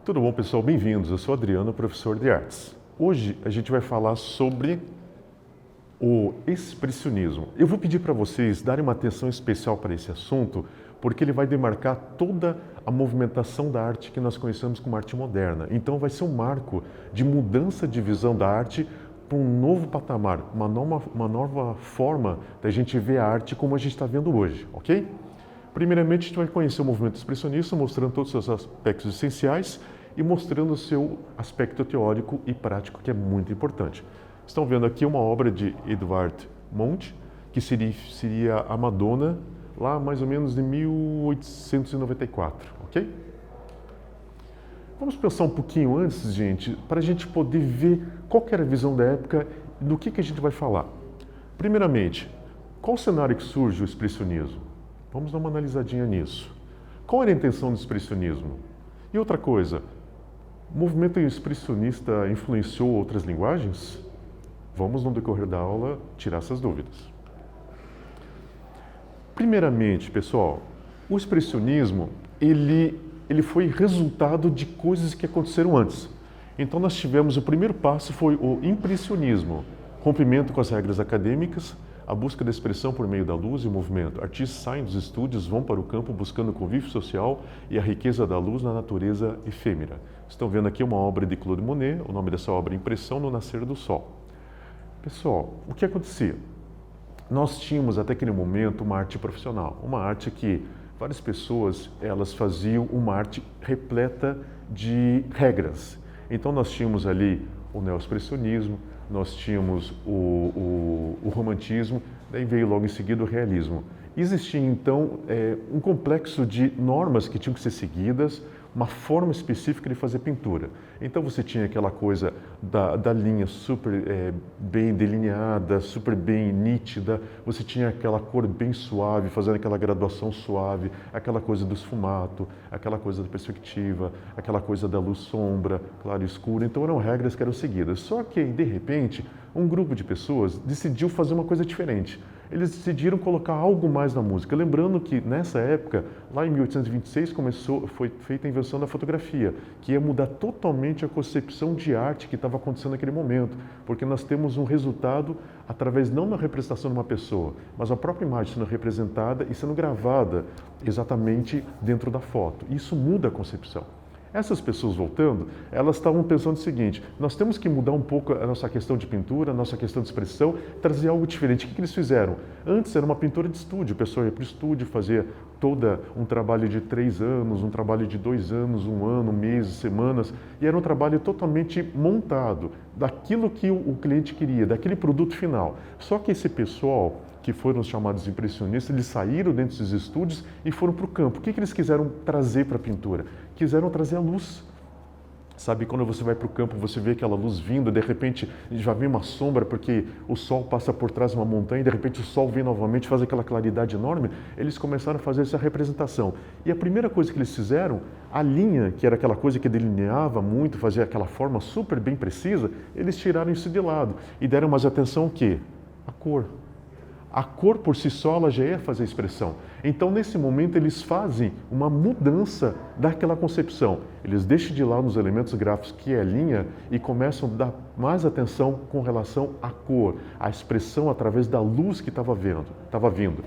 Tudo bom, pessoal? Bem-vindos. Eu sou Adriano, professor de artes. Hoje a gente vai falar sobre o expressionismo. Eu vou pedir para vocês darem uma atenção especial para esse assunto, porque ele vai demarcar toda a movimentação da arte que nós conhecemos como arte moderna. Então vai ser um marco de mudança de visão da arte para um novo patamar, uma nova forma da gente ver a arte como a gente está vendo hoje, ok? Primeiramente, a gente vai conhecer o movimento expressionista, mostrando todos os seus aspectos essenciais e mostrando o seu aspecto teórico e prático, que é muito importante. Estão vendo aqui uma obra de Edvard Munch, que seria a Madonna, lá mais ou menos de 1894, ok? Vamos pensar um pouquinho antes, gente, para a gente poder ver qual que era a visão da época e do que a gente vai falar. Primeiramente, qual o cenário que surge o expressionismo? Vamos dar uma analisadinha nisso. Qual era a intenção do expressionismo? E outra coisa, o movimento expressionista influenciou outras linguagens? Vamos, no decorrer da aula, tirar essas dúvidas. Primeiramente, pessoal, o expressionismo, ele foi resultado de coisas que aconteceram antes. Então, nós tivemos, o primeiro passo foi o impressionismo, rompimento com as regras acadêmicas, a busca da expressão por meio da luz e o movimento. Artistas saem dos estúdios, vão para o campo buscando o convívio social e a riqueza da luz na natureza efêmera. Estão vendo aqui uma obra de Claude Monet, o nome dessa obra é Impressão no Nascer do Sol. Pessoal, o que acontecia? Nós tínhamos até aquele momento uma arte profissional, uma arte que várias pessoas elas faziam uma arte repleta de regras. Então nós tínhamos ali o neoexpressionismo, nós tínhamos o romantismo, daí veio logo em seguida o realismo. Existia então um complexo de normas que tinham que ser seguidas, uma forma específica de fazer pintura. Então você tinha aquela coisa da linha super bem delineada, super bem nítida, você tinha aquela cor bem suave, fazendo aquela graduação suave, aquela coisa do esfumato, aquela coisa da perspectiva, aquela coisa da luz-sombra, claro e escuro. Então eram regras que eram seguidas. Só que, de repente, um grupo de pessoas decidiu fazer uma coisa diferente. Eles decidiram colocar algo mais na música. Lembrando que, nessa época, lá em 1826, foi feita a invenção da fotografia, que ia mudar totalmente a concepção de arte que estava acontecendo naquele momento, porque nós temos um resultado através não da representação de uma pessoa, mas a própria imagem sendo representada e sendo gravada exatamente dentro da foto. Isso muda a concepção. Essas pessoas voltando, elas estavam pensando o seguinte, nós temos que mudar um pouco a nossa questão de pintura, a nossa questão de expressão, trazer algo diferente. O que eles fizeram? Antes era uma pintura de estúdio, o pessoal ia para o estúdio, fazia todo um trabalho de 3 anos, um trabalho de 2 anos, 1 ano, meses, semanas, e era um trabalho totalmente montado, daquilo que o cliente queria, daquele produto final. Só que esse pessoal, que foram os chamados impressionistas, eles saíram dentro desses estúdios e foram para o campo. O que eles quiseram trazer para a pintura? Quiseram trazer a luz. Sabe, quando você vai para o campo, você vê aquela luz vindo, de repente já vem uma sombra, porque o sol passa por trás de uma montanha, e de repente o sol vem novamente, faz aquela claridade enorme. Eles começaram a fazer essa representação. E a primeira coisa que eles fizeram, a linha, que era aquela coisa que delineava muito, fazia aquela forma super bem precisa, eles tiraram isso de lado e deram mais atenção ao quê? A cor. A cor por si só ela já ia fazer a expressão. Então, nesse momento, eles fazem uma mudança daquela concepção. Eles deixam de lado os elementos gráficos, que é a linha, e começam a dar mais atenção com relação à cor, à expressão através da luz que estava vindo.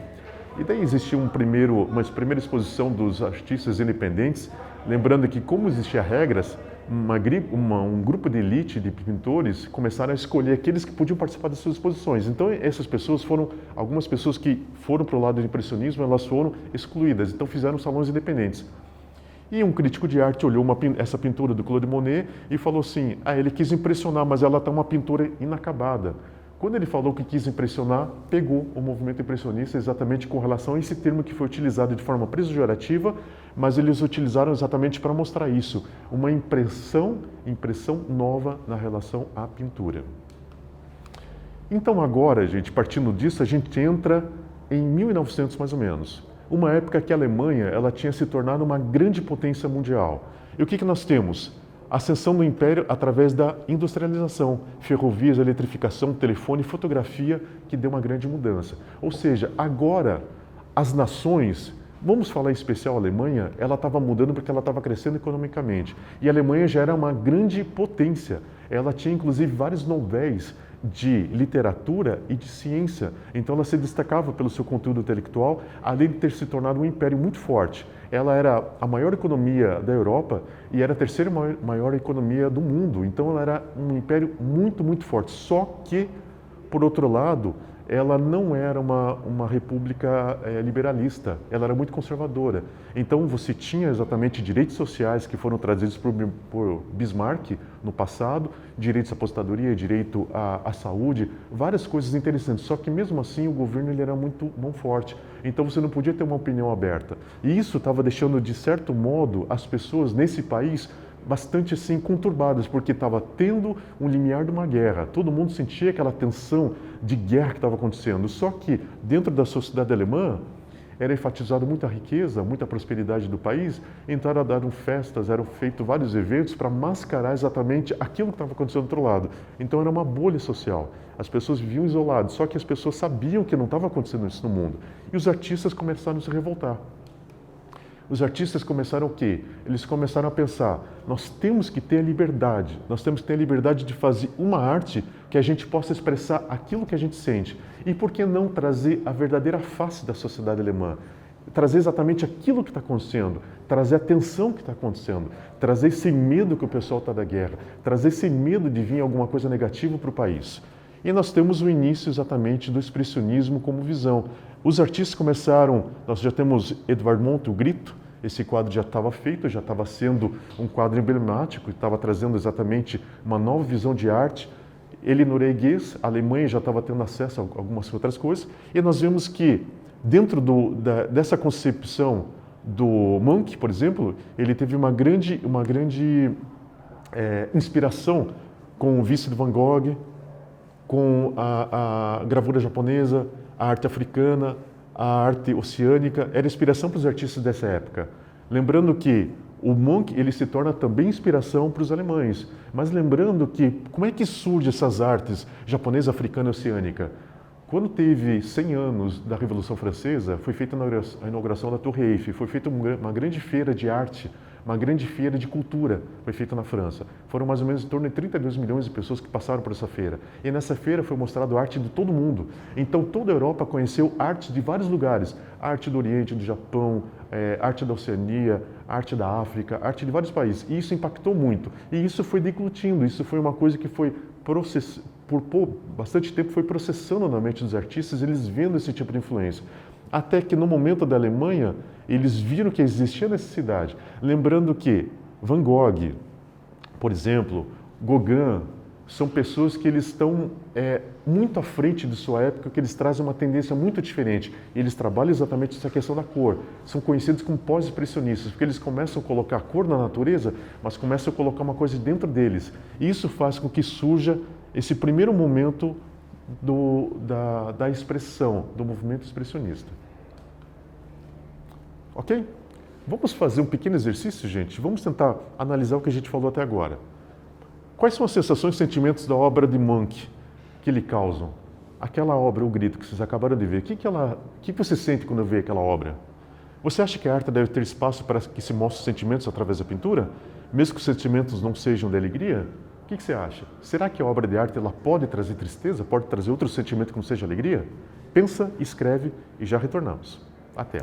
E daí existia uma primeira exposição dos artistas independentes, lembrando que, como existiam regras, um grupo de elite de pintores começaram a escolher aqueles que podiam participar das suas exposições. Então, essas pessoas algumas pessoas que foram para o lado do impressionismo, elas foram excluídas, então fizeram salões independentes. E um crítico de arte olhou essa pintura do Claude Monet e falou assim, ele quis impressionar, mas ela está uma pintura inacabada. Quando ele falou que quis impressionar, pegou o movimento impressionista exatamente com relação a esse termo que foi utilizado de forma pejorativa, mas eles utilizaram exatamente para mostrar isso, uma impressão nova na relação à pintura. Então agora, gente, partindo disso, a gente entra em 1900 mais ou menos, uma época que a Alemanha ela tinha se tornado uma grande potência mundial. E o que nós temos? Ascensão do império através da industrialização, ferrovias, eletrificação, telefone, fotografia, que deu uma grande mudança. Ou seja, agora as nações Vamos falar em especial a Alemanha, ela estava mudando porque ela estava crescendo economicamente. E a Alemanha já era uma grande potência. Ela tinha inclusive vários Nobéis de literatura e de ciência. Então ela se destacava pelo seu conteúdo intelectual, além de ter se tornado um império muito forte. Ela era a maior economia da Europa e era a terceira maior economia do mundo. Então ela era um império muito, muito forte. Só que, por outro lado, ela não era uma república liberalista, ela era muito conservadora. Então você tinha exatamente direitos sociais que foram trazidos por Bismarck no passado, direitos à aposentadoria, direito à saúde, várias coisas interessantes. Só que mesmo assim o governo ele era muito mão forte. Então você não podia ter uma opinião aberta. E isso estava deixando, de certo modo, as pessoas nesse país bastante assim conturbadas, porque estava tendo um limiar de uma guerra. Todo mundo sentia aquela tensão de guerra que estava acontecendo. Só que dentro da sociedade alemã era enfatizado muita riqueza, muita prosperidade do país, então eram dadas festas, eram feitos vários eventos para mascarar exatamente aquilo que estava acontecendo do outro lado. Então era uma bolha social. As pessoas viviam isoladas, só que as pessoas sabiam que não estava acontecendo isso no mundo. E os artistas começaram a se revoltar. Os artistas começaram o quê? Eles começaram a pensar, nós temos que ter a liberdade, nós temos que ter a liberdade de fazer uma arte que a gente possa expressar aquilo que a gente sente. E por que não trazer a verdadeira face da sociedade alemã? Trazer exatamente aquilo que está acontecendo, trazer a tensão que está acontecendo, trazer esse medo que o pessoal está da guerra, trazer esse medo de vir alguma coisa negativa para o país. E nós temos o início exatamente do expressionismo como visão. Os artistas começaram, nós já temos Edvard Munch, O Grito, esse quadro já estava feito, já estava sendo um quadro emblemático, estava trazendo exatamente uma nova visão de arte. Ele norueguês, a Alemanha já estava tendo acesso a algumas outras coisas, e nós vemos que dentro dessa concepção do Munch, por exemplo, ele teve uma grande inspiração com o Vice de Van Gogh, com a gravura japonesa, a arte africana, a arte oceânica, era inspiração para os artistas dessa época. Lembrando que o Munch ele se torna também inspiração para os alemães, mas lembrando que como é que surgem essas artes japonesa, africana e oceânica? Quando teve 100 anos da Revolução Francesa, foi feita a inauguração da Torre Eiffel, foi feita uma grande feira de arte, uma grande feira de cultura, foi feita na França. Foram mais ou menos em torno de 32 milhões de pessoas que passaram por essa feira. E nessa feira foi mostrado arte de todo mundo. Então toda a Europa conheceu arte de vários lugares. Arte do Oriente, do Japão, arte da Oceania, arte da África, arte de vários países. E isso impactou muito. E isso foi declutindo, isso foi uma coisa que foi por bastante tempo foi processando na mente dos artistas, eles vendo esse tipo de influência. Até que no momento da Alemanha, eles viram que existia necessidade. Lembrando que Van Gogh, por exemplo, Gauguin, são pessoas que eles estão muito à frente de sua época, que eles trazem uma tendência muito diferente. Eles trabalham exatamente essa questão da cor. São conhecidos como pós-expressionistas, porque eles começam a colocar cor na natureza, mas começam a colocar uma coisa dentro deles. E isso faz com que surja esse primeiro momento da expressão, do movimento expressionista. Ok? Vamos fazer um pequeno exercício, gente? Vamos tentar analisar o que a gente falou até agora. Quais são as sensações e sentimentos da obra de Munch que lhe causam? Aquela obra, O Grito, que vocês acabaram de ver, o que você sente quando vê aquela obra? Você acha que a arte deve ter espaço para que se mostrem sentimentos através da pintura? Mesmo que os sentimentos não sejam de alegria? O que você acha? Será que a obra de arte ela pode trazer tristeza? Pode trazer outro sentimento que não seja alegria? Pensa, escreve e já retornamos. Até!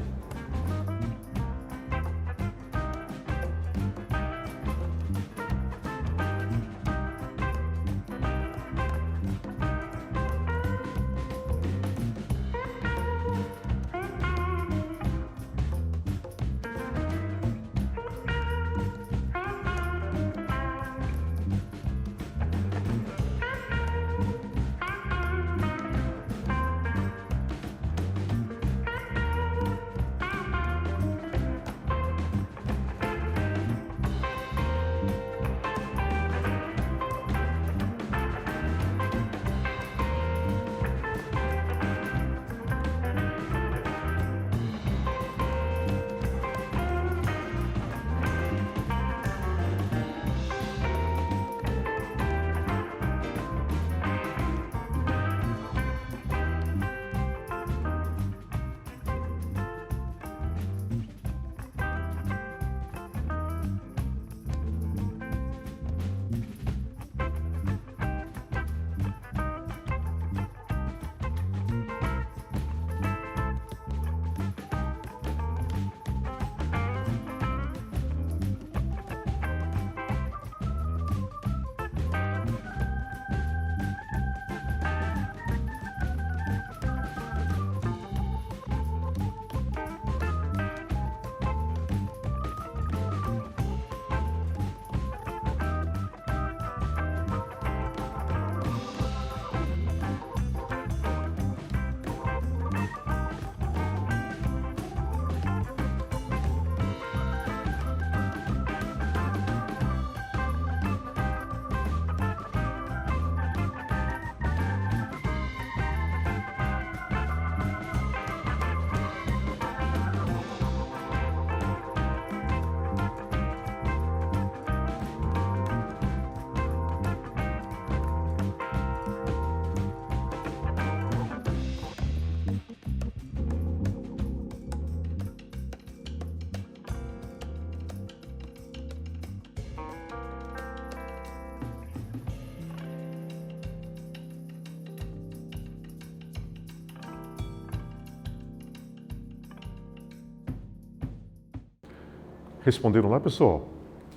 Responderam lá, pessoal?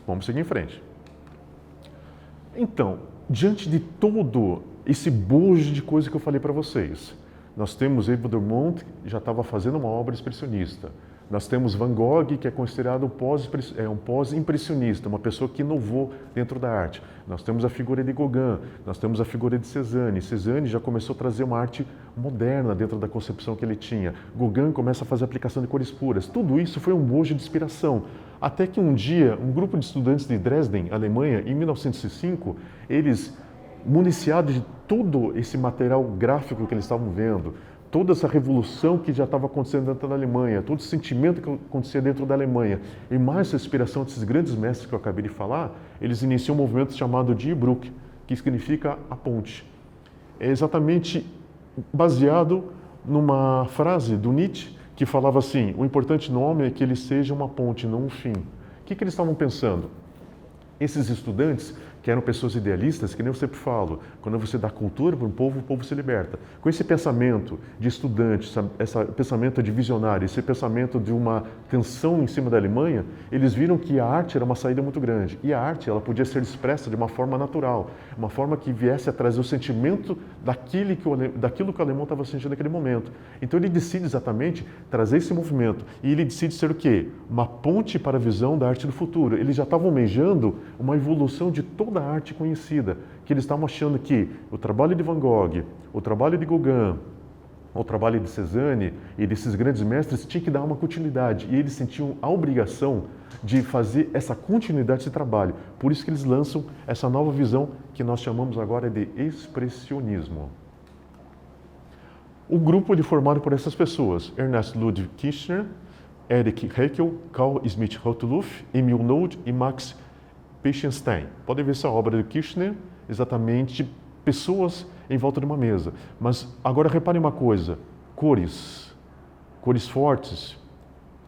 Vamos seguir em frente. Então, diante de todo esse bojo de coisa que eu falei para vocês, nós temos Eva Drummond, que já estava fazendo uma obra expressionista. Nós temos Van Gogh, que é considerado um pós-impressionista, uma pessoa que inovou dentro da arte. Nós temos a figura de Gauguin, nós temos a figura de Cézanne. Cézanne já começou a trazer uma arte moderna dentro da concepção que ele tinha. Gauguin começa a fazer aplicação de cores puras. Tudo isso foi um bojo de inspiração. Até que um dia, um grupo de estudantes de Dresden, Alemanha, em 1905, eles, municiados de todo esse material gráfico que eles estavam vendo, toda essa revolução que já estava acontecendo dentro da Alemanha, todo o sentimento que acontecia dentro da Alemanha, e mais a inspiração desses grandes mestres que eu acabei de falar, eles iniciam um movimento chamado Die Brücke, que significa a ponte. É exatamente baseado numa frase do Nietzsche, que falava assim: o importante no homem é que ele seja uma ponte, não um fim. O que eles estavam pensando? Esses estudantes, que eram pessoas idealistas, que nem eu sempre falo, quando você dá cultura para um povo, o povo se liberta. Com esse pensamento de estudante, esse pensamento de visionário, esse pensamento de uma tensão em cima da Alemanha, eles viram que a arte era uma saída muito grande. E a arte, ela podia ser expressa de uma forma natural, uma forma que viesse a trazer o sentimento daquilo que o alemão estava sentindo naquele momento. Então ele decide exatamente trazer esse movimento. E ele decide ser o quê? Uma ponte para a visão da arte do futuro. Eles já estavam almejando uma evolução de toda a arte conhecida, que eles estavam achando que o trabalho de Van Gogh, o trabalho de Gauguin, o trabalho de Cézanne e desses grandes mestres tinha que dar uma continuidade, e eles sentiam a obrigação de fazer essa continuidade de trabalho. Por isso que eles lançam essa nova visão que nós chamamos agora de expressionismo. O grupo é formado por essas pessoas: Ernst Ludwig Kirchner, Erich Heckel, Carl Schmitt-Rottluff, Emil Nolde e Max Peichenstein. Podem ver essa obra de Kirchner, exatamente pessoas em volta de uma mesa. Mas agora reparem uma coisa: cores fortes,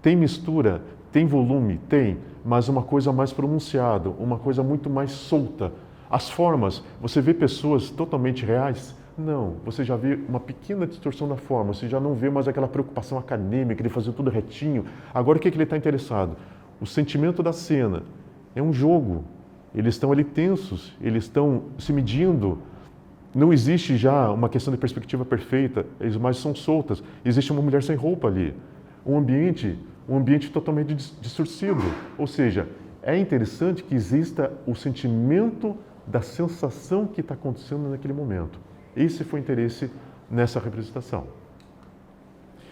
tem mistura, tem volume, tem, mas uma coisa mais pronunciada, uma coisa muito mais solta. As formas, você vê pessoas totalmente reais? Não, você já vê uma pequena distorção da forma, você já não vê mais aquela preocupação acadêmica de fazer tudo retinho. Agora o que ele está interessado? O sentimento da cena. É um jogo, eles estão ali tensos, eles estão se medindo, não existe já uma questão de perspectiva perfeita, as imagens são soltas, existe uma mulher sem roupa ali, um ambiente totalmente distorcido, ou seja, é interessante que exista o sentimento da sensação que está acontecendo naquele momento. Esse foi o interesse nessa representação.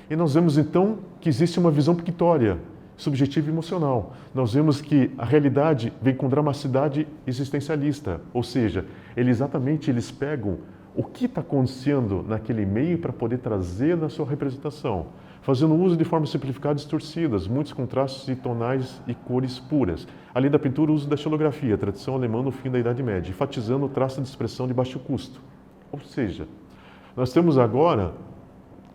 E nós vemos então que existe uma visão pictória, subjetiva e emocional. Nós vemos que a realidade vem com dramaticidade existencialista, ou seja, eles pegam o que está acontecendo naquele meio para poder trazer na sua representação, fazendo uso de formas simplificadas e distorcidas, muitos contrastes e tonais e cores puras. Além da pintura, o uso da xilografia, tradição alemã no fim da Idade Média, enfatizando o traço de expressão de baixo custo. Ou seja, nós temos agora,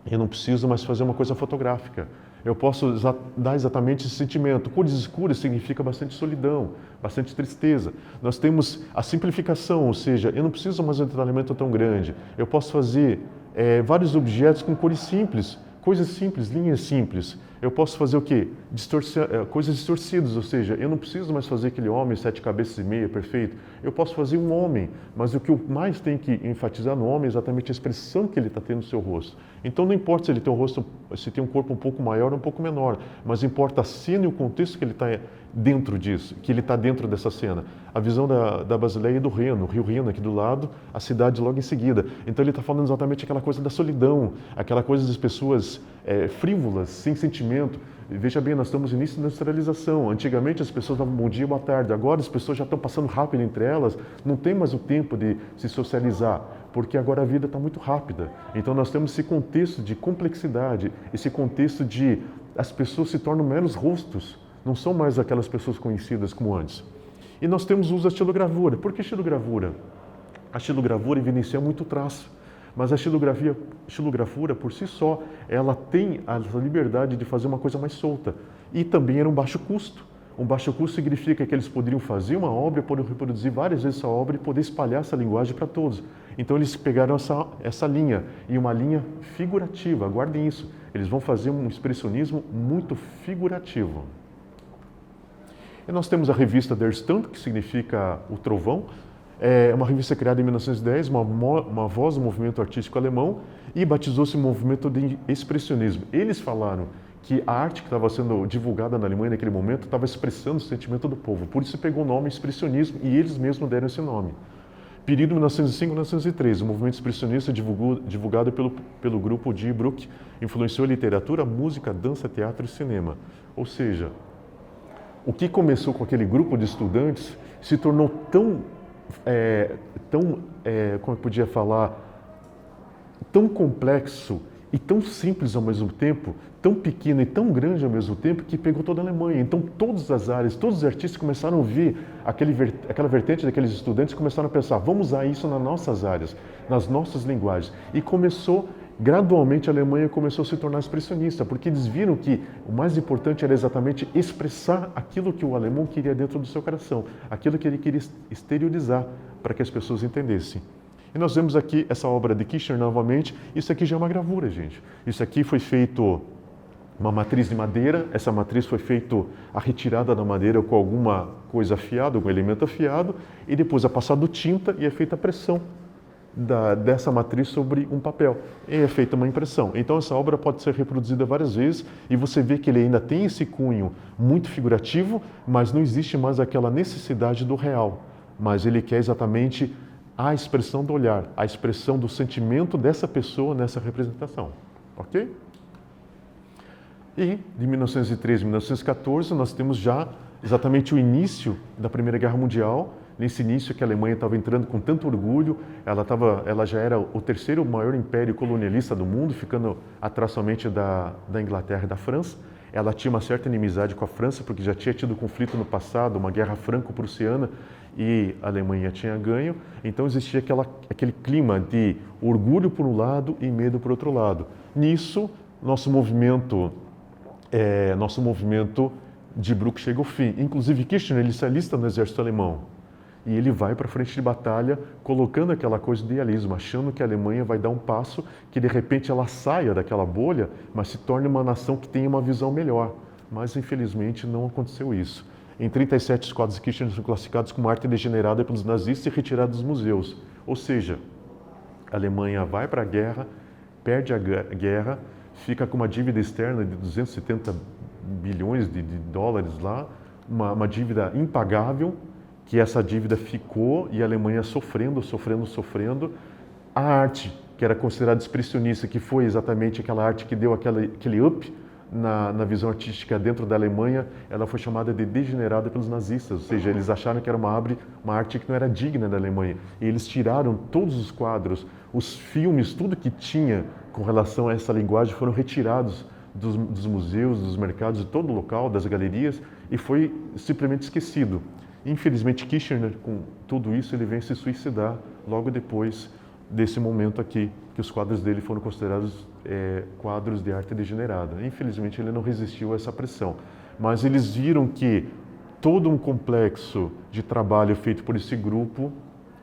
eu não preciso mais fazer uma coisa fotográfica. Eu posso dar exatamente esse sentimento. Cores escuras significa bastante solidão, bastante tristeza. Nós temos a simplificação, ou seja, eu não preciso mais de um detalhamento tão grande. Eu posso fazer vários objetos com cores simples, coisas simples, linhas simples. Eu posso fazer o quê? Coisas distorcidas, ou seja, eu não preciso mais fazer aquele homem 7 cabeças e meia, perfeito. Eu posso fazer um homem, mas o que eu mais tenho que enfatizar no homem é exatamente a expressão que ele está tendo no seu rosto. Então não importa se ele tem se tem um corpo um pouco maior ou um pouco menor, mas importa a cena e o contexto que ele está dentro disso, que ele está dentro dessa cena. A visão da Basileia e do Reno, o Rio Reno aqui do lado, a cidade logo em seguida. Então ele está falando exatamente aquela coisa da solidão, aquela coisa das pessoas frívolas, sem sentimento. Veja bem, nós estamos no início da industrialização. Antigamente as pessoas davam bom dia, boa tarde. Agora as pessoas já estão passando rápido entre elas, não tem mais o tempo de se socializar, porque agora a vida está muito rápida. Então nós temos esse contexto de complexidade, esse contexto de as pessoas se tornam meros rostos, não são mais aquelas pessoas conhecidas como antes. E nós temos o uso da estilogravura. Por que estilogravura? A estilogravura evidencia muito traço, mas a estilografura por si só, ela tem a liberdade de fazer uma coisa mais solta. E também era um baixo custo. Um baixo custo significa que eles poderiam fazer uma obra, poderiam reproduzir várias vezes essa obra e poder espalhar essa linguagem para todos. Então eles pegaram essa linha, e uma linha figurativa, guardem isso. Eles vão fazer um expressionismo muito figurativo. E nós temos a revista Der Stand, que significa o trovão, é uma revista criada em 1910, uma voz do movimento artístico alemão, e batizou-se movimento de expressionismo. Eles falaram que a arte que estava sendo divulgada na Alemanha naquele momento estava expressando o sentimento do povo, por isso pegou o nome expressionismo e eles mesmos deram esse nome. Período 1905-1913, o movimento expressionista divulgado pelo grupo Die Brücke influenciou a literatura, música, dança, teatro e cinema. Ou seja, o que começou com aquele grupo de estudantes se tornou como eu podia falar, tão complexo e tão simples ao mesmo tempo, tão pequeno e tão grande ao mesmo tempo, que pegou toda a Alemanha. Então, todas as áreas, todos os artistas começaram a ver aquela vertente daqueles estudantes, começaram a pensar, vamos usar isso nas nossas áreas, nas nossas linguagens. E gradualmente a Alemanha começou a se tornar expressionista, porque eles viram que o mais importante era exatamente expressar aquilo que o alemão queria dentro do seu coração, aquilo que ele queria exteriorizar para que as pessoas entendessem. E nós vemos aqui essa obra de Kirchner novamente. Isso aqui já é uma gravura, gente. Isso aqui foi feito uma matriz de madeira. Essa matriz foi feita a retirada da madeira com alguma coisa afiada, algum elemento afiado, e depois é passado tinta e é feita a pressão dessa matriz sobre um papel. E é feita uma impressão. Então essa obra pode ser reproduzida várias vezes e você vê que ele ainda tem esse cunho muito figurativo, mas não existe mais aquela necessidade do real. Mas ele quer exatamente a expressão do olhar, a expressão do sentimento dessa pessoa nessa representação, ok? E de 1913 a 1914 nós temos já exatamente o início da Primeira Guerra Mundial. Nesse início que a Alemanha estava entrando com tanto orgulho, ela já era o terceiro maior império colonialista do mundo, ficando atrás somente da Inglaterra e da França. Ela tinha uma certa inimizade com a França, porque já tinha tido conflito no passado, uma guerra franco-prussiana, e a Alemanha tinha ganho. Então existia aquele clima de orgulho por um lado e medo por outro lado. Nisso, nosso movimento de Brücke chega ao fim. Inclusive, Kirchner, ele se alista no exército alemão. E ele vai para a frente de batalha, colocando aquela coisa de idealismo, achando que a Alemanha vai dar um passo, que de repente ela saia daquela bolha, mas se torne uma nação que tenha uma visão melhor. Mas, infelizmente, não aconteceu isso. Em 1937, os quadros de Kirchner são classificados como arte degenerada pelos nazistas e retirados dos museus. Ou seja, a Alemanha vai para a guerra, perde a guerra, fica com uma dívida externa de 270 bilhões de dólares lá, uma dívida impagável, que essa dívida ficou e a Alemanha sofrendo. A arte, que era considerada expressionista, que foi exatamente aquela arte que deu aquele up na visão artística dentro da Alemanha, ela foi chamada de degenerada pelos nazistas, ou seja, eles acharam que era uma arte que não era digna da Alemanha. E eles tiraram todos os quadros, os filmes, tudo que tinha com relação a essa linguagem foram retirados dos museus, dos mercados, de todo o local, das galerias, e foi simplesmente esquecido. Infelizmente, Kirchner, com tudo isso, ele vem se suicidar logo depois desse momento aqui, que os quadros dele foram considerados quadros de arte degenerada. Infelizmente, ele não resistiu a essa pressão. Mas eles viram que todo um complexo de trabalho feito por esse grupo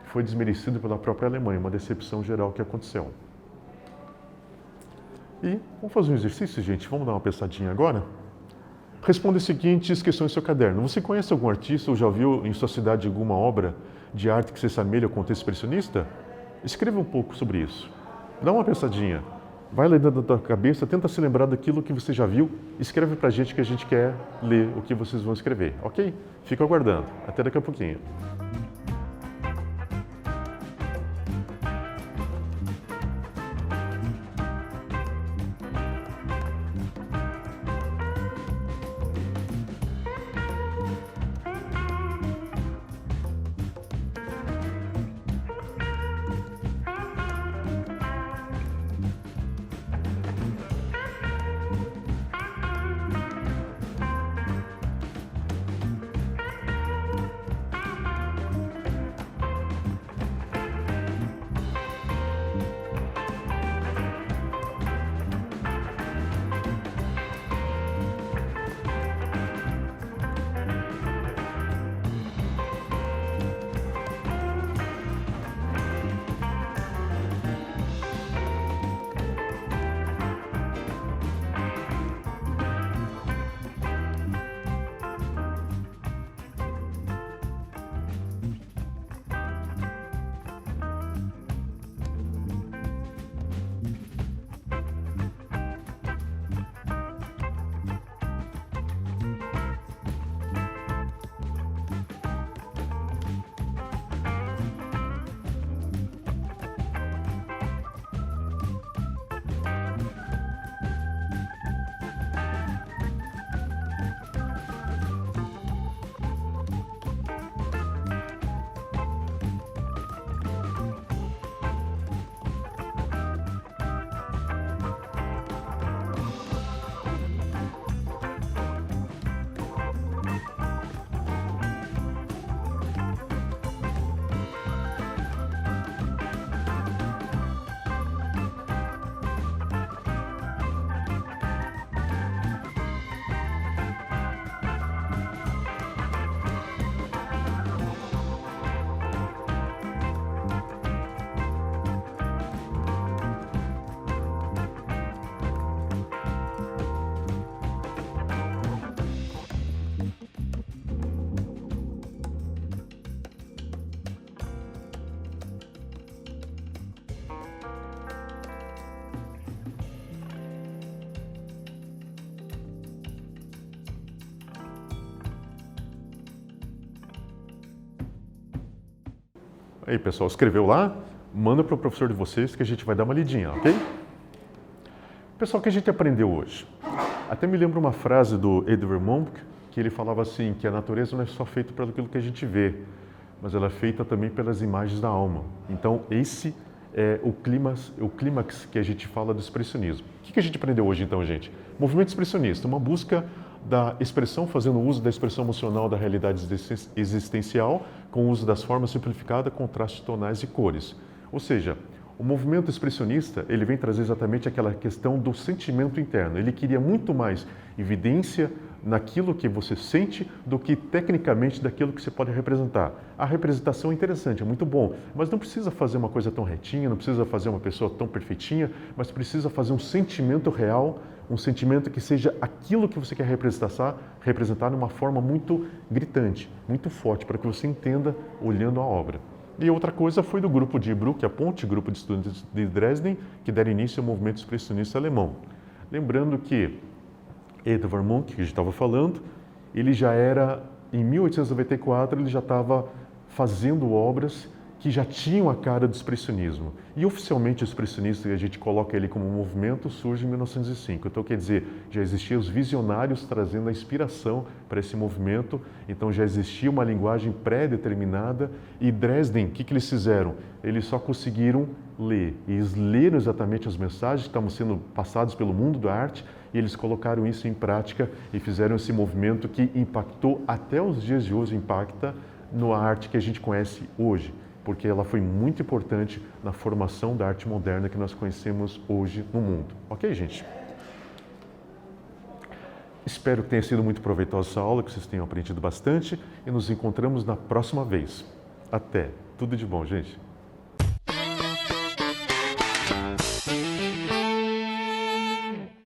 foi desmerecido pela própria Alemanha, uma decepção geral que aconteceu. E vamos fazer um exercício, gente? Vamos dar uma pensadinha agora? Responda as seguintes questões no seu caderno. Você conhece algum artista ou já viu em sua cidade alguma obra de arte que se assemelha ao contexto expressionista? Escreva um pouco sobre isso. Dá uma pensadinha. Vai ler dentro da tua cabeça, tenta se lembrar daquilo que você já viu. Escreve pra gente que a gente quer ler o que vocês vão escrever, ok? Fico aguardando. Até daqui a pouquinho. Aí, pessoal, escreveu lá? Manda para o professor de vocês que a gente vai dar uma lidinha, ok? Pessoal, o que a gente aprendeu hoje? Até me lembro uma frase do Edvard Munch, que ele falava assim, que a natureza não é só feita pelo que a gente vê, mas ela é feita também pelas imagens da alma. Então, esse é o clímax que a gente fala do expressionismo. O que a gente aprendeu hoje, então, gente? Movimento expressionista, uma busca da expressão, fazendo uso da expressão emocional da realidade existencial, com o uso das formas simplificadas, contrastes tonais e cores. Ou seja, o movimento expressionista, ele vem trazer exatamente aquela questão do sentimento interno. Ele queria muito mais evidência naquilo que você sente do que tecnicamente daquilo que você pode representar. A representação é interessante, é muito bom, mas não precisa fazer uma coisa tão retinha, não precisa fazer uma pessoa tão perfeitinha, mas precisa fazer um sentimento real, um sentimento que seja aquilo que você quer representar de uma forma muito gritante, muito forte, para que você entenda olhando a obra. E outra coisa foi do grupo de Brücke à Ponte, grupo de estudantes de Dresden, que deram início ao movimento expressionista alemão. Lembrando que Edvard Munch, que a gente estava falando, ele já era, em 1894, ele já estava fazendo obras que já tinham a cara do expressionismo. E oficialmente o expressionista, a gente coloca ele como movimento, surge em 1905. Então, quer dizer, já existiam os visionários trazendo a inspiração para esse movimento, então já existia uma linguagem pré-determinada. E Dresden, o que eles fizeram? Eles só conseguiram ler. E eles leram exatamente as mensagens que estavam sendo passadas pelo mundo da arte, e eles colocaram isso em prática e fizeram esse movimento que impactou até os dias de hoje, impacta na arte que a gente conhece hoje, porque ela foi muito importante na formação da arte moderna que nós conhecemos hoje no mundo. Ok, gente? Espero que tenha sido muito proveitosa essa aula, que vocês tenham aprendido bastante e nos encontramos na próxima vez. Até! Tudo de bom, gente!